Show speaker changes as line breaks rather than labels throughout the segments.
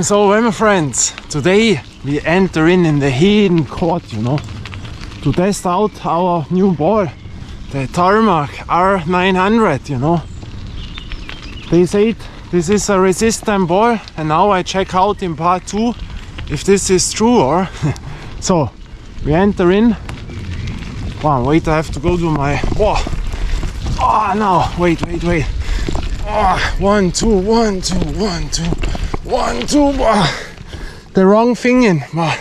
So well, my friends, today we enter in the hidden court, you know, to test out our new ball, the Tarmak R900, you know. They said this is a resistant ball, and now I check out in part 2 if this is true or so we enter in. Wow, wait, I have to go to my whoa. Oh no, wait. Oh, 1, 2, 1, 2, 1, 2, 1, 2. Oh, the wrong thing in. Oh.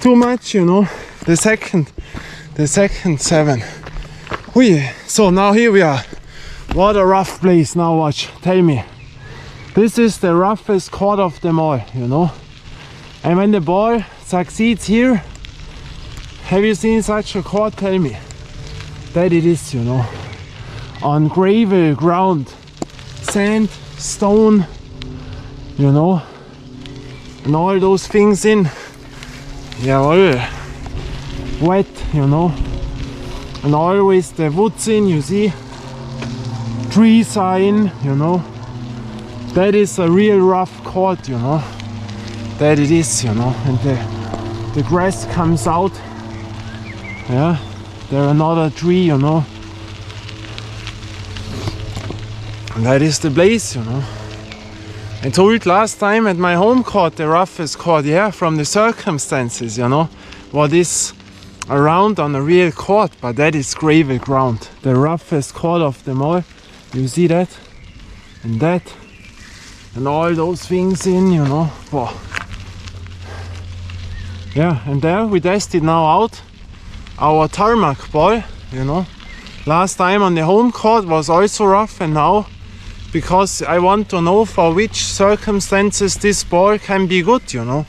Too much, you know. The second 7. Ui. So now here we are. What a rough place. Now watch. Tell me. This is the roughest court of them all, you know. And when the ball succeeds here, have you seen such a court? Tell me. That it is, you know. On gravel ground, sand, stone, you know, and all those things in. Jawohl. Wet, you know, and always the woods in, you see. Trees are in, you know. That is a real rough court, you know. That it is, you know, and the grass comes out. Yeah, there another tree, you know. And that is the place, you know. I told last time at my home court, the roughest court, yeah, from the circumstances, you know, what is around on a real court, but that is gravel ground, the roughest court of them all. You see that, and all those things in, you know. Wow. Yeah, and there we tested now out our tarmac ball, you know. Last time on the home court was also rough, and now, because I want to know for which circumstances this ball can be good, you know.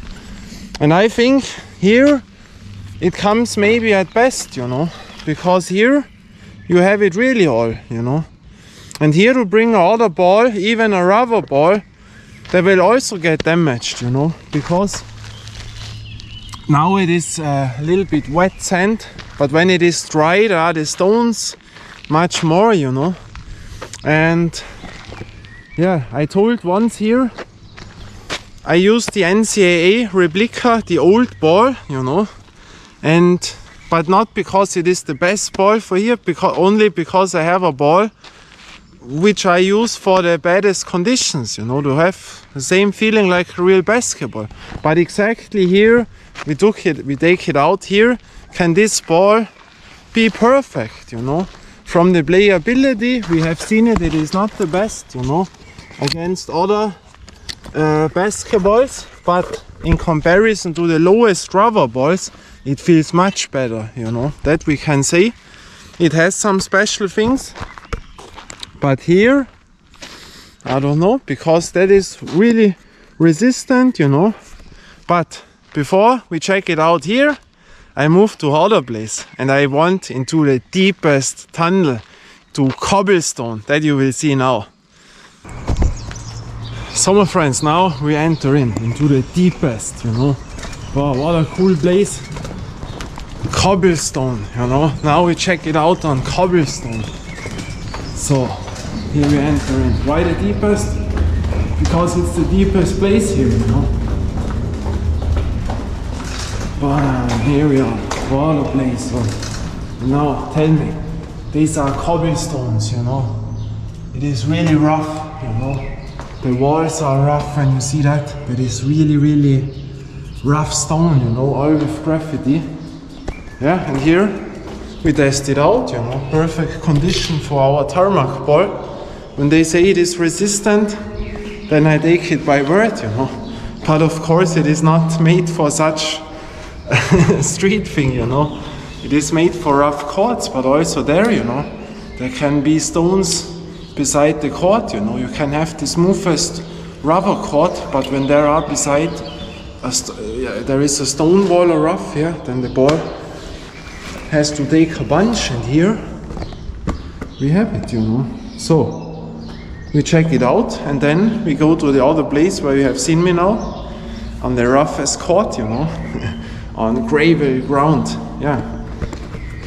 And I think here it comes maybe at best, you know, because here you have it really all, you know. And here to bring another ball, even a rubber ball, they will also get damaged, you know, because now it is a little bit wet sand, but when it is dry there are the stones much more, you know. And yeah, I told once here I used the NCAA replica, the old ball, you know, but not because it is the best ball for here, only because I have a ball which I use for the baddest conditions, you know, to have the same feeling like a real basketball. But exactly here we take it out here. Can this ball be perfect, you know? From the playability, we have seen it is not the best, you know, against other basketballs, but in comparison to the lowest rubber balls, it feels much better, you know, that we can say. It has some special things, but here, I don't know, because that is really resistant, you know. But before we check it out here, I moved to other place and I went into the deepest tunnel to cobblestone that you will see now. So my friends, now we enter into the deepest, you know. Wow, what a cool place. Cobblestone, you know. Now we check it out on cobblestone. So here we enter in. Why the deepest? Because it's the deepest place here, you know. But here we are. What a place. So now tell me, these are cobblestones, you know. It is really rough, you know. The walls are rough, and you see that. That is really rough stone, you know, all with graffiti. Yeah, and here we test it out, you know, perfect condition for our tarmac ball. When they say it is resistant, then I take it by word, you know. But of course it is not made for such street thing, you know. It is made for rough courts, but also there, you know, there can be stones beside the court, you know. You can have the smoothest rubber court, but when there are beside there is a stone wall or rough, yeah, then the ball has to take a bunch, and here we have it, you know. So we check it out, and then we go to the other place where you have seen me now, on the roughest court, you know, on gravel ground, yeah.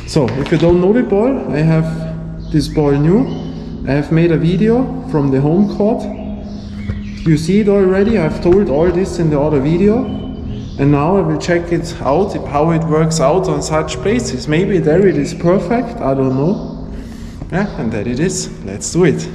So if you don't know the ball, I have this ball new. I have made a video from the home court You see it already, I've told all this in the other video. And now I will check it out, how it works out on such places. Maybe there it is perfect, I don't know. Yeah, and there it is. Let's do it.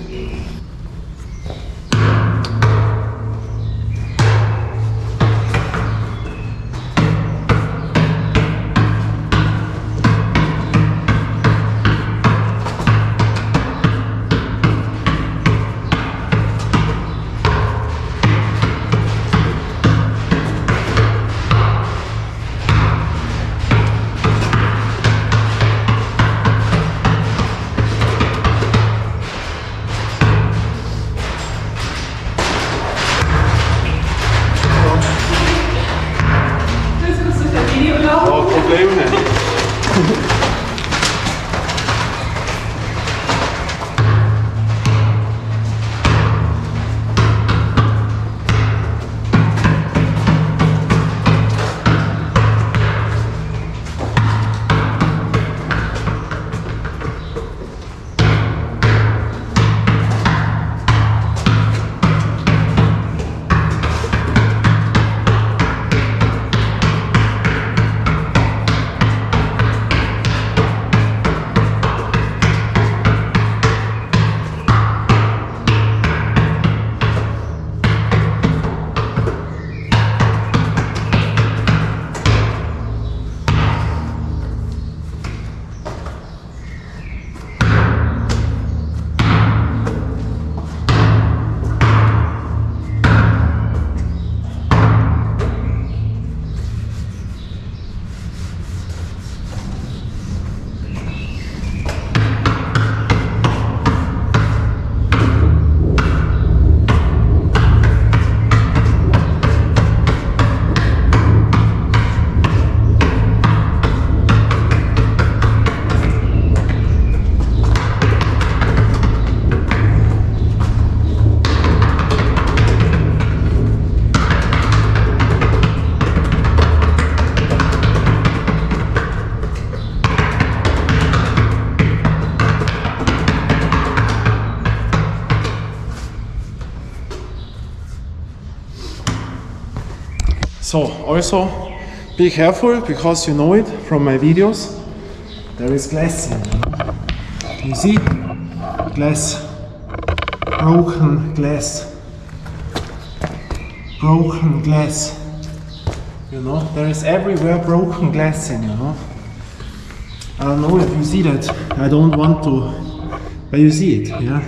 So also be careful, because you know it from my videos, there is glass in it. You see? Glass. Broken glass. Broken glass. You know, there is everywhere broken glass in, you know. I don't know if you see that. I don't want to, but you see it, yeah.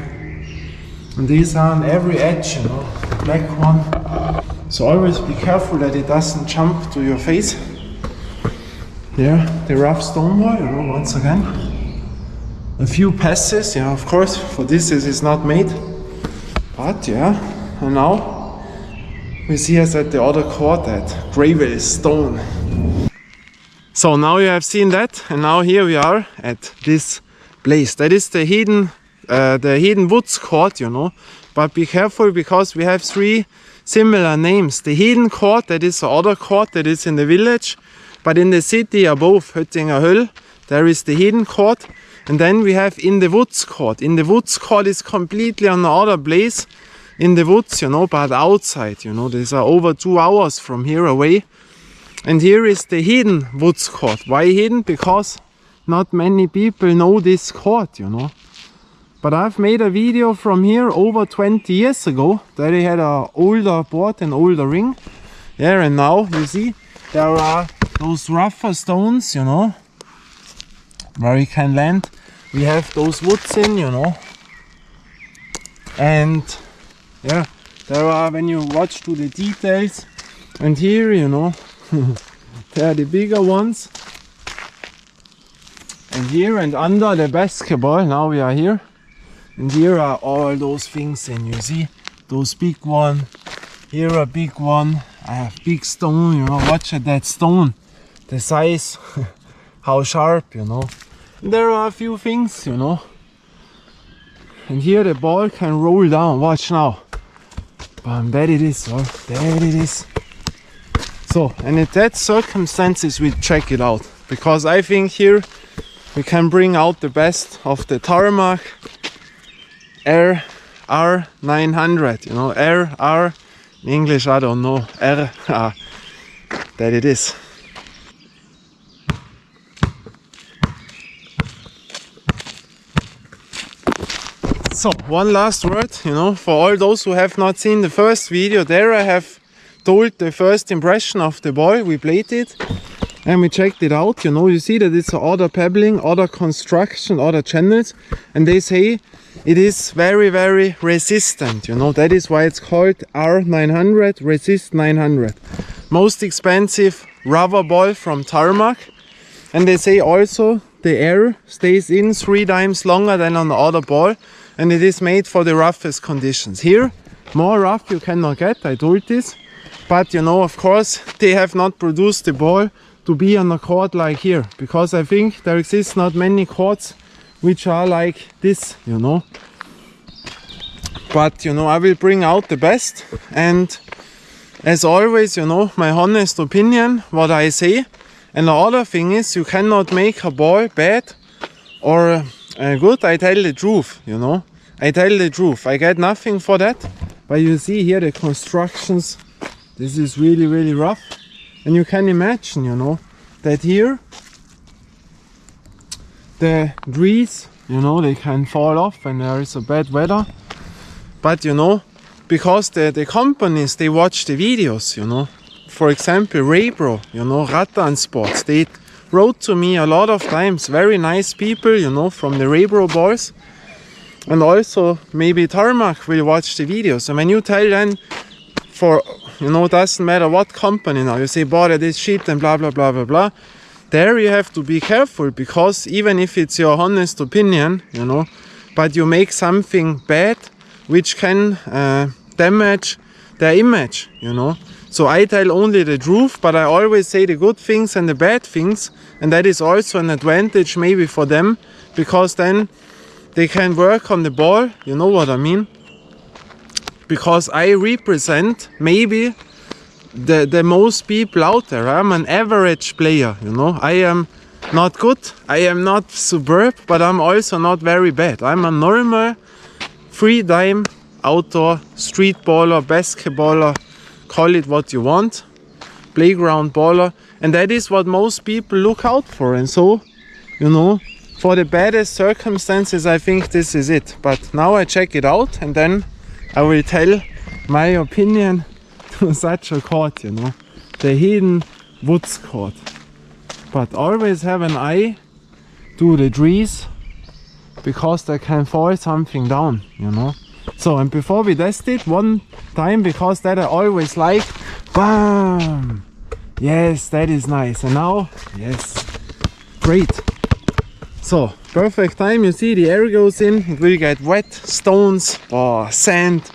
And these are on every edge, you know. The black one. So always be careful that it doesn't jump to your face. There, the rough stone wall, you know, once again. A few passes, yeah, of course, for this it is not made. But yeah, and now we see us at the other court at gravel stone. So now you have seen that, and now here we are at this place. That is the hidden woods court, you know. But be careful, because we have three similar names. The hidden court, that is the other court that is in the village, but in the city above Höttinger Höll, there is the hidden court. And then we have in the woods court. In the woods court is completely on the other place in the woods, you know, but outside, you know. These are over 2 hours from here away. And here is the hidden woods court. Why hidden? Because not many people know this court, you know. But I've made a video from here over 20 years ago. That I had an older board, an older ring. Yeah, and now you see there are those rougher stones, you know, where you can land. We have those woods in, you know. And yeah, there are, when you watch to the details, and here, you know, there are the bigger ones. And here and under the basketball, now we are here. And here are all those things in, you see, those big one, here a big one, I have big stone, you know, watch at that stone, the size, how sharp, you know. And there are a few things, you know. And here the ball can roll down, watch now. Bam, there it is, or there it is. So, and in that circumstances we check it out, because I think here we can bring out the best of the Tarmak R900, you know, R, in English I don't know, R, that it is. So, one last word, you know, for all those who have not seen the first video, there I have told the first impression of the ball. We played it and we checked it out, you know, you see that it's other pebbling, other construction, other channels, and they say it is very, very resistant, you know, that is why it's called R900, Resist 900. Most expensive rubber ball from Tarmak, and they say also the air stays in 3 times longer than on the other ball, and it is made for the roughest conditions. Here, more rough you cannot get, I told this, but you know, of course, they have not produced the ball to be on a court like here, because I think there exists not many courts which are like this, you know. But you know, I will bring out the best, and as always, you know, my honest opinion, what I say. And the other thing is, you cannot make a ball bad or good. I tell the truth, you know. I tell the truth. I get nothing for that. But you see here the constructions. This is really, really rough. And you can imagine, you know, that here the trees, you know, they can fall off when there is a bad weather. But you know, because the companies, they watch the videos, you know. For example, Raybro, you know, Rattan Sports, they wrote to me a lot of times, very nice people, you know, from the Raybro boys. And also maybe Tarmak will watch the videos. And when you tell them, for, you know, doesn't matter what company now, you say, boy, that is shit and blah, blah, blah, blah, blah. There you have to be careful, because even if it's your honest opinion, you know, but you make something bad which can damage their image, you know. So I tell only the truth, but I always say the good things and the bad things, and that is also an advantage maybe for them, because then they can work on the ball, you know what I mean? Because I represent maybe the most people out there. I'm an average player, you know. I am not good, I am not superb, but I'm also not very bad. I'm a normal, free-time outdoor street baller, basketballer, call it what you want, playground baller, and that is what most people look out for. And so, you know, for the baddest circumstances, I think this is it. But now I check it out, and then I will tell my opinion to such a court, you know, the hidden woods court. But always have an eye to the trees, because there can fall something down, you know. So, and before we test it one time, because that I always like, bam, yes, that is nice. And now, yes, great. So, perfect time, you see the air goes in, it will get wet, stones or sand,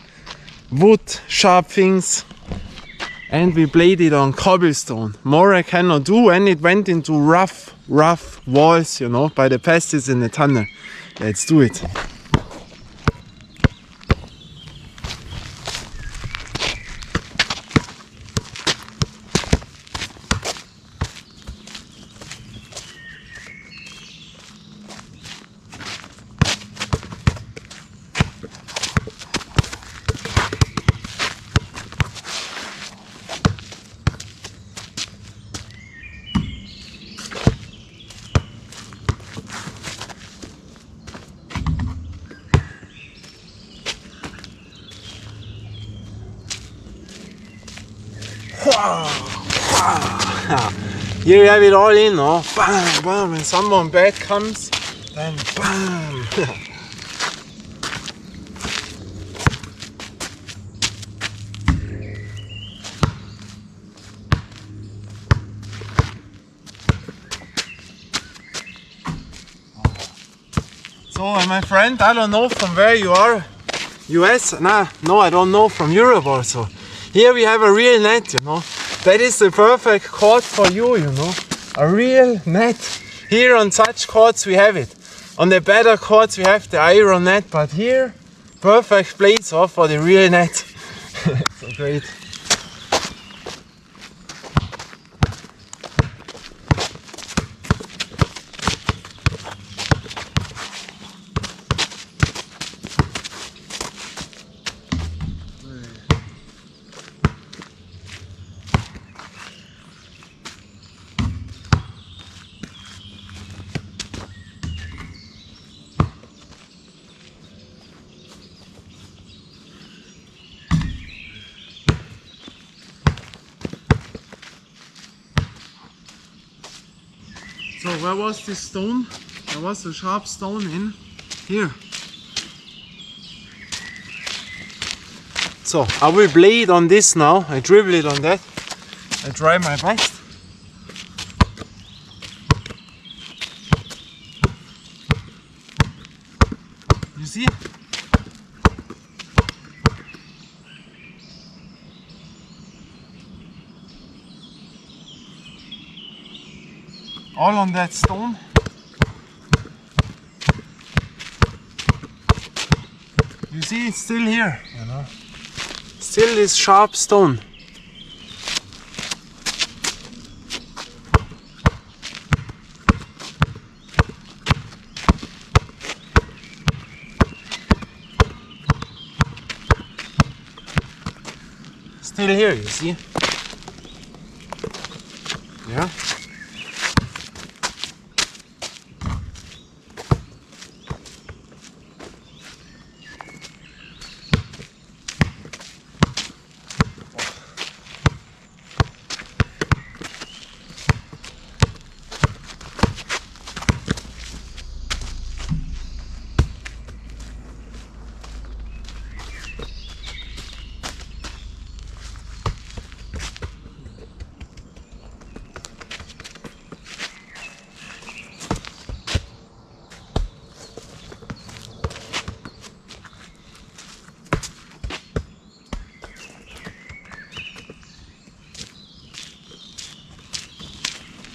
wood, sharp things, and we played it on cobblestone. More I cannot do, and it went into rough walls, you know, by the passes in the tunnel. Let's do it. Here you have it all in, no? Bam, bam, when someone bad comes, then bam. So my friend, I don't know from where you are, US? No, I don't know, from Europe also. Here we have a real net, you know. That is the perfect court for you, you know. A real net. Here on such courts we have it. On the better courts we have the iron net, but here, perfect place for the real net. So great. So where was this stone? There was a sharp stone in here. So I will blade on this now. I dribble it on that. I try my best. You see? All on that stone. You see, it's still here, you know. Still this sharp stone. Still here, you see. Yeah.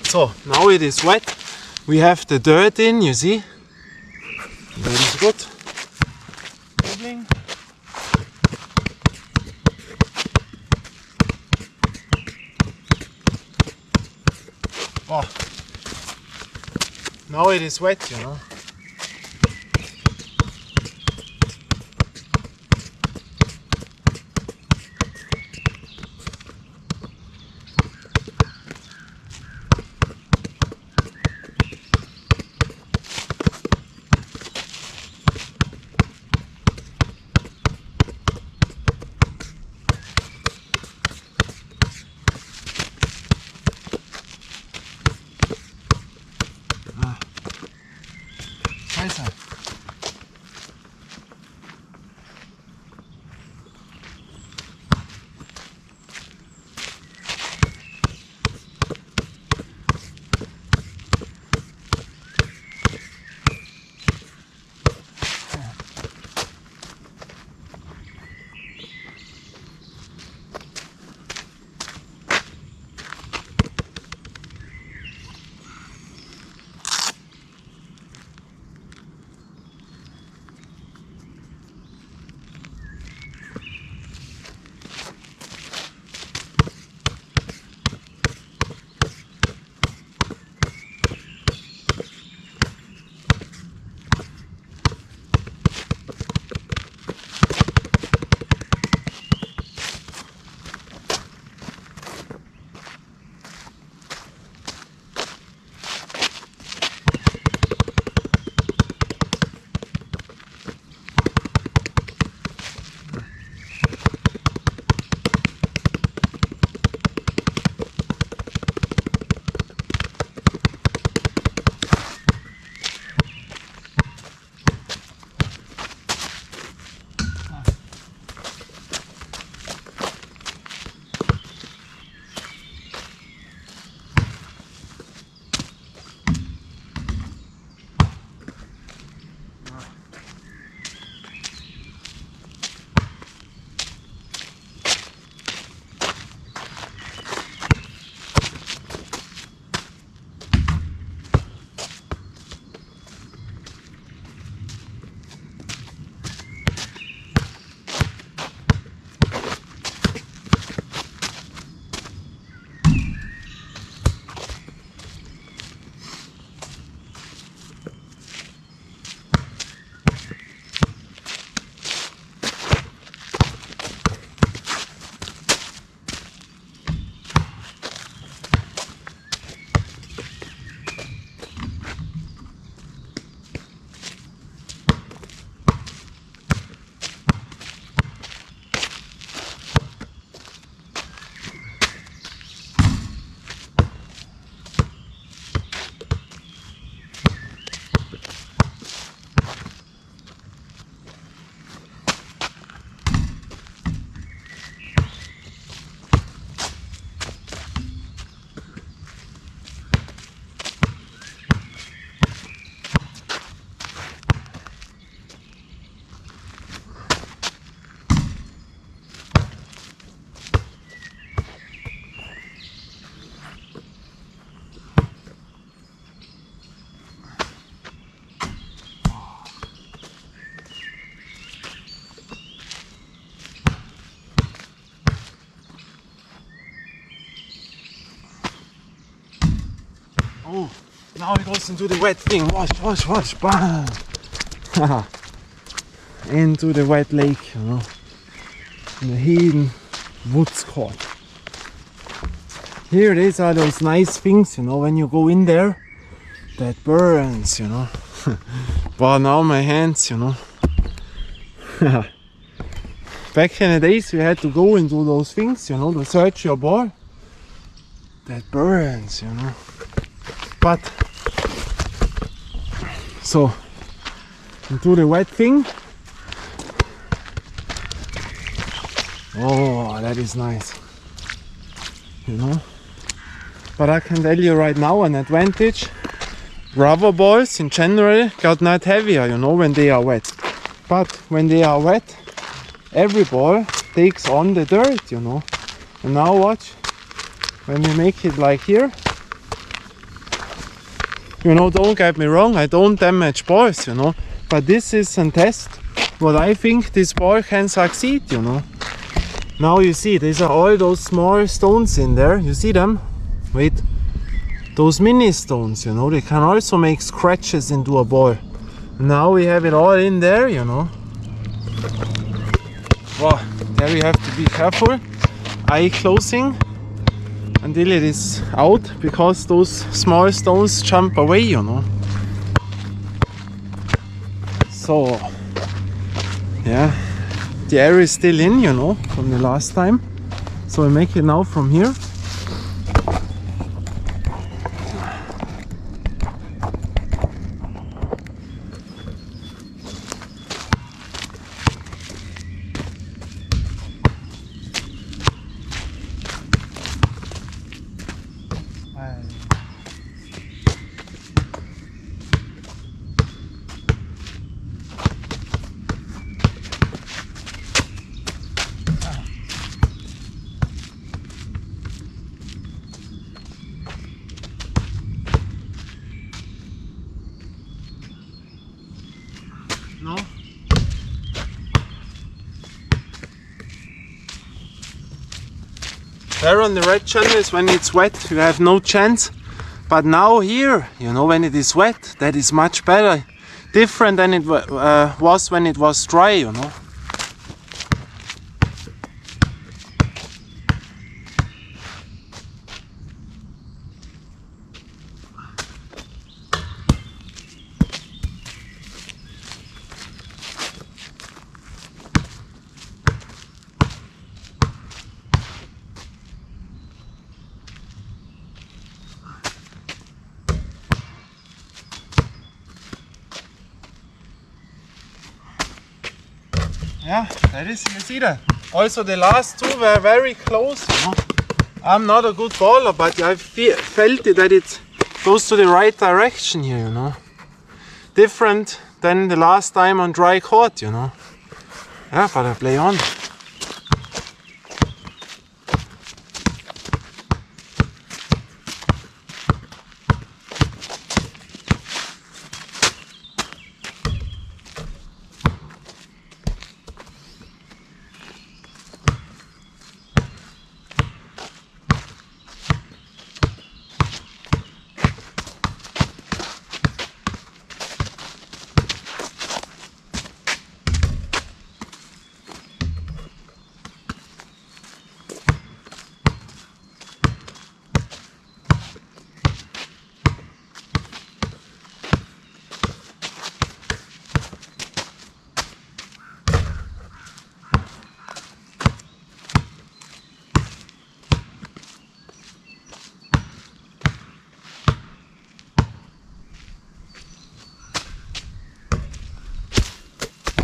So now it is wet. We have the dirt in, you see. That is good. Dribbling. Oh. Now it is wet, you know. Now it goes into the wet thing. Watch, watch, watch. Bam! Into the wet lake, you know. In the hidden woods court. Here these are those nice things, you know, when you go in there, that burns, you know. But now my hands, you know. Back in the days we had to go and do those things, you know, to search your ball. That burns, you know. But so into the wet thing. Oh, that is nice, you know. But I can tell you right now an advantage. Rubber balls in general got not heavier, you know, when they are wet. But when they are wet, every ball takes on the dirt, you know. And now watch, when we make it like here, you know, don't get me wrong, I don't damage balls, you know. But this is a test what I think this ball can succeed, you know. Now you see, these are all those small stones in there. You see them? Wait. Those mini stones, you know, they can also make scratches into a ball. Now we have it all in there, you know. Wow, there we have to be careful. Eye closing until it is out, because those small stones jump away, you know. So, yeah. The air is still in, you know, from the last time. So we make it now from here. No. There on the red channels, when it's wet, you have no chance. But now here, you know, when it is wet, that is much better. Different than it was when it was dry, you know. Yeah, that is, you see that. Also the last two were very close, you know. I'm not a good baller, but I felt it that it goes to the right direction here, you know. Different than the last time on dry court, you know. Yeah, but I play on.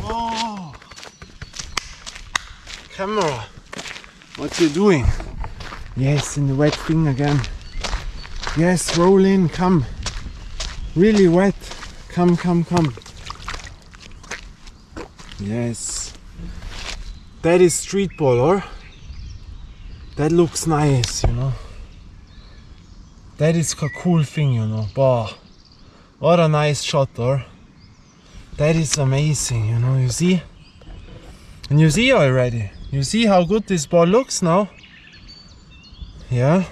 Oh, camera, what you doing? Yes, in the wet thing again. Yes, roll in, come. Really wet. Come, come, come. Yes. That is street ball, or? That looks nice, you know. That is a cool thing, you know. Bah. What a nice shot, or? That is amazing, you know, you see? And you see already. You see how good this ball looks now? Yeah?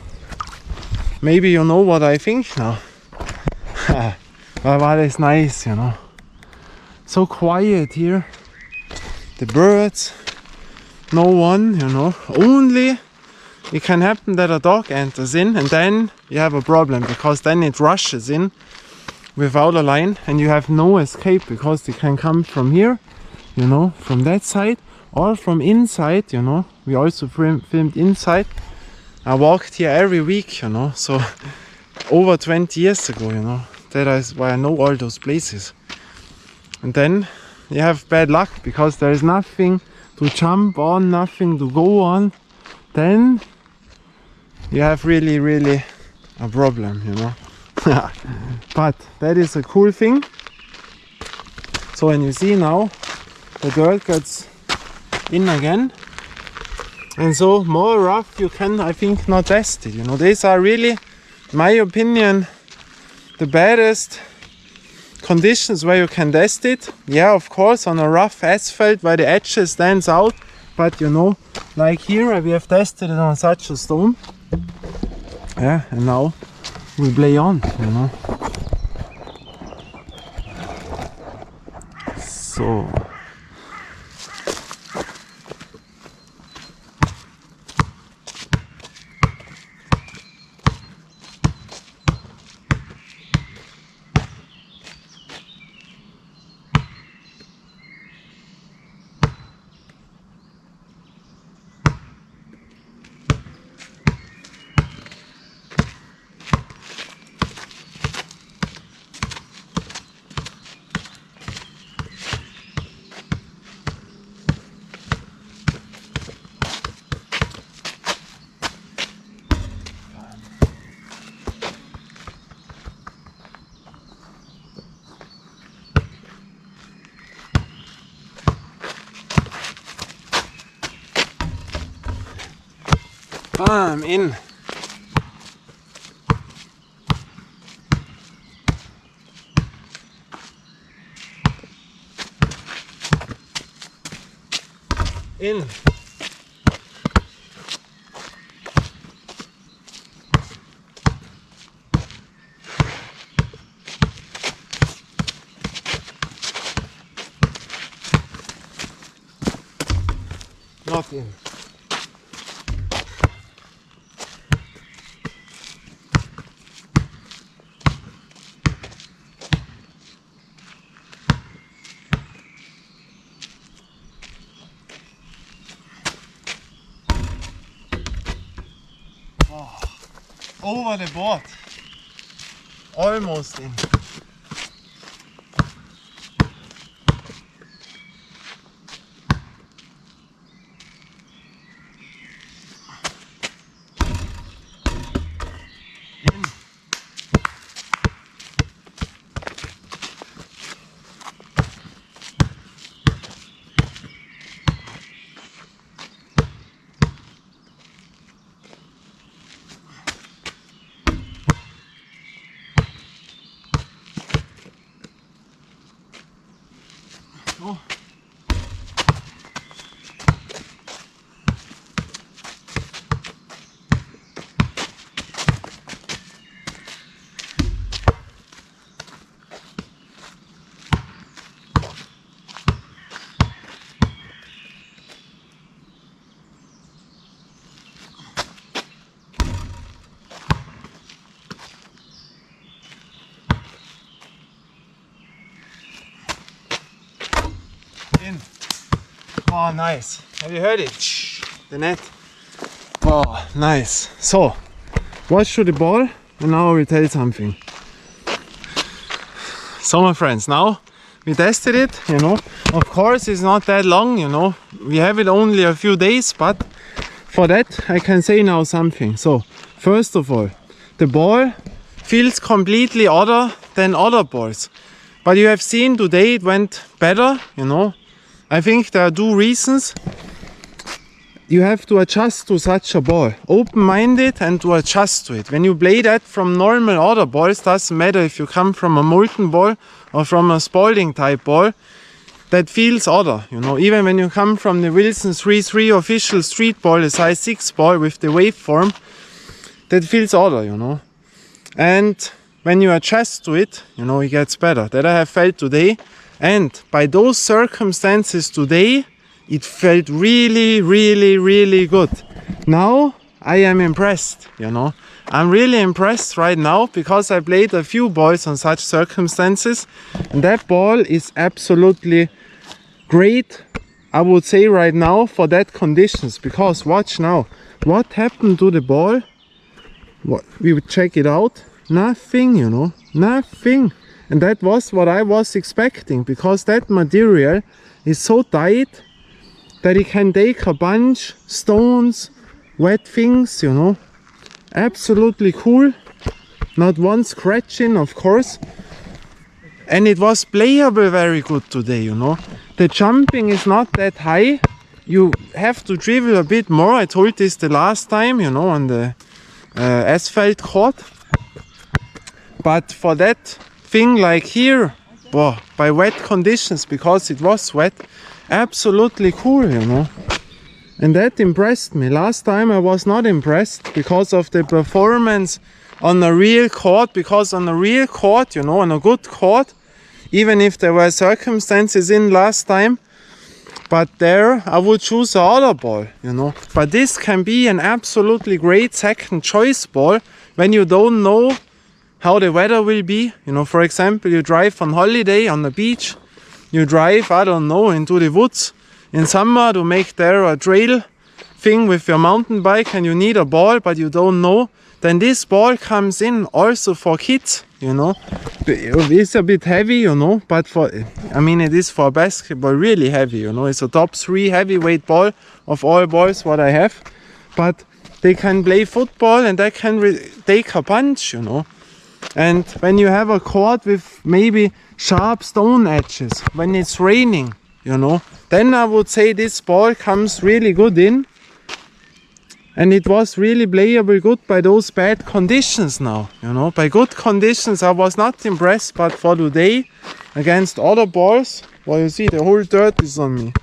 Maybe you know what I think now. But that is nice, you know. So quiet here. The birds, no one, you know. Only it can happen that a dog enters in, and then you have a problem, because then it rushes in without a line and you have no escape, because they can come from here, you know, from that side, or from inside, you know. We also filmed inside. I walked here every week, you know, so over 20 years ago, you know. That is why I know all those places. And then you have bad luck, because there is nothing to jump on, nothing to go on. Then you have really a problem, you know. But that is a cool thing. So when you see now, the dirt gets in again, and so more rough you can, I think, not test it, you know. These are really, in my opinion, the baddest conditions where you can test it. Yeah, of course, on a rough asphalt where the edges stands out, but you know, like here we have tested it on such a stone. Yeah, and now we play on, you know. So bam, in. In. Not in. Over the board. Almost in. In. Oh. In. Oh, nice. Have you heard it? The net. Oh, nice. So, watch to the ball, and now I will tell you something. So, my friends, now we tested it, you know. Of course, it's not that long, you know. We have it only a few days, but for that, I can say now something. So, first of all, the ball feels completely other than other balls. But you have seen today it went better, you know. I think there are two reasons. You have to adjust to such a ball, open-minded, and to adjust to it. When you play that from normal other balls, doesn't matter if you come from a molten ball or from a Spalding type ball, that feels other, you know. Even when you come from the Wilson 3-3 official street ball, a size 6 ball with the waveform, that feels other, you know. And when you adjust to it, you know, it gets better. That I have felt today. And by those circumstances today, it felt really, really, really good. Now I am impressed, you know. I'm really impressed right now because I played a few balls on such circumstances. And that ball is absolutely great, I would say right now, for that conditions. Because watch now, what happened to the ball? What, we would check it out. Nothing, you know, nothing. And that was what I was expecting, because that material is so tight that it can take a bunch stones, wet things, you know. Absolutely cool. Not one scratching, of course. And it was playable very good today, you know. The jumping is not that high. You have to dribble a bit more. I told this the last time, you know, on the asphalt court. But for that thing like here, well, by wet conditions, because it was wet, absolutely cool, you know. And that impressed me. Last time I was not impressed because of the performance on a real court. Because on a real court, you know, on a good court, even if there were circumstances in last time, but there I would choose a other ball, you know. But this can be an absolutely great second choice ball when you don't know how the weather will be. You know, for example, you drive on holiday on the beach, you drive, I don't know, into the woods in summer to make there a trail thing with your mountain bike, and you need a ball but you don't know, then this ball comes in also for kids, you know. It's a bit heavy, you know, but for, I mean, it is for basketball really heavy, you know. It's a top 3 heavyweight ball of all balls what I have, but they can play football and they can take a punch, you know. And when you have a court with maybe sharp stone edges, when it's raining, you know, then I would say this ball comes really good in. And it was really playable good by those bad conditions now, you know. By good conditions I was not impressed, but for today, against other balls, well, you see the whole dirt is on me.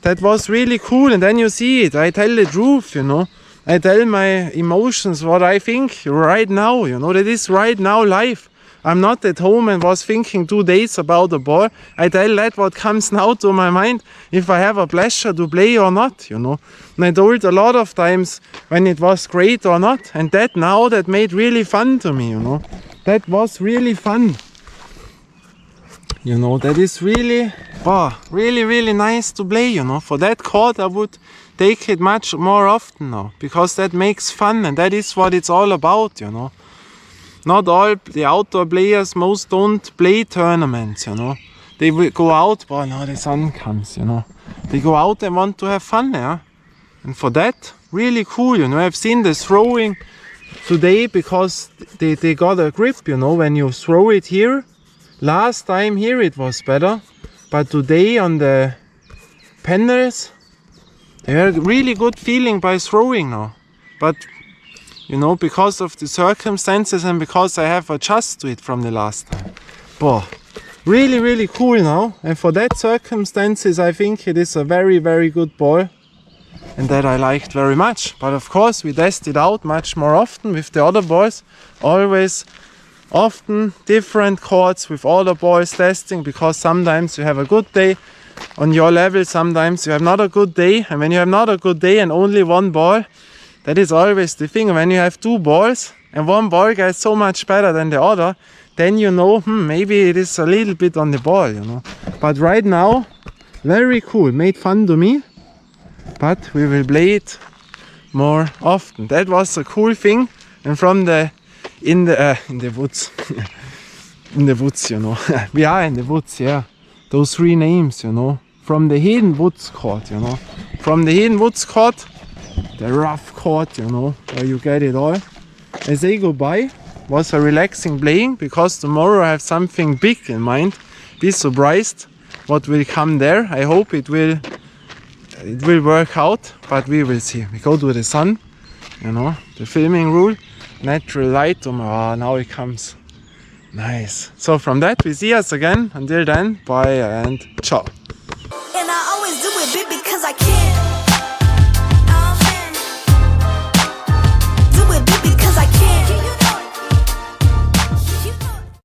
That was really cool, and then you see it, I tell the truth, you know. I tell my emotions, what I think right now, you know, that is right now live. I'm not at home and was thinking 2 days about the ball. I tell that what comes now to my mind, if I have a pleasure to play or not, you know. And I told a lot of times when it was great or not. And that now, that made really fun to me, you know. That was really fun. You know, that is really, oh, really, really nice to play, you know. For that court I would take it much more often now, because that makes fun, and that is what it's all about, you know. Not all the outdoor players, most don't play tournaments, you know. They will go out, oh no, the sun comes, you know. They go out and want to have fun, yeah. And for that, really cool, you know. I've seen the throwing today because they got a grip, you know, when you throw it here. Last time here it was better, but today on the panels, they had a really good feeling by throwing now. But you know, because of the circumstances and because I have adjusted to it from the last time. Boah, really, really cool now. And for that circumstances, I think it is a very, very good ball. And that I liked very much. But of course, we test it out much more often with the other balls. Always, often, different courts with all the balls testing. Because sometimes you have a good day on your level. Sometimes you have not a good day. And when you have not a good day and only one ball, that is always the thing. When you have 2 balls and one ball gets so much better than the other, then you know, maybe it is a little bit on the ball, you know. But right now, very cool, made fun to me. But we will play it more often. That was a cool thing. And from the in the woods, in the woods, you know. We are in the woods, yeah. Those 3 names, you know. From the Hidden Woods Court, you know. From the Hidden Woods Court. The rough court, you know, where you get it all. As I go by, was a relaxing playing, because tomorrow I have something big in mind. Be surprised what will come there. I hope it will work out, but we will see. We go to the sun, you know, the filming rule, natural light tomorrow. Now it comes. Nice. So from that, we see us again. Until then, bye and ciao.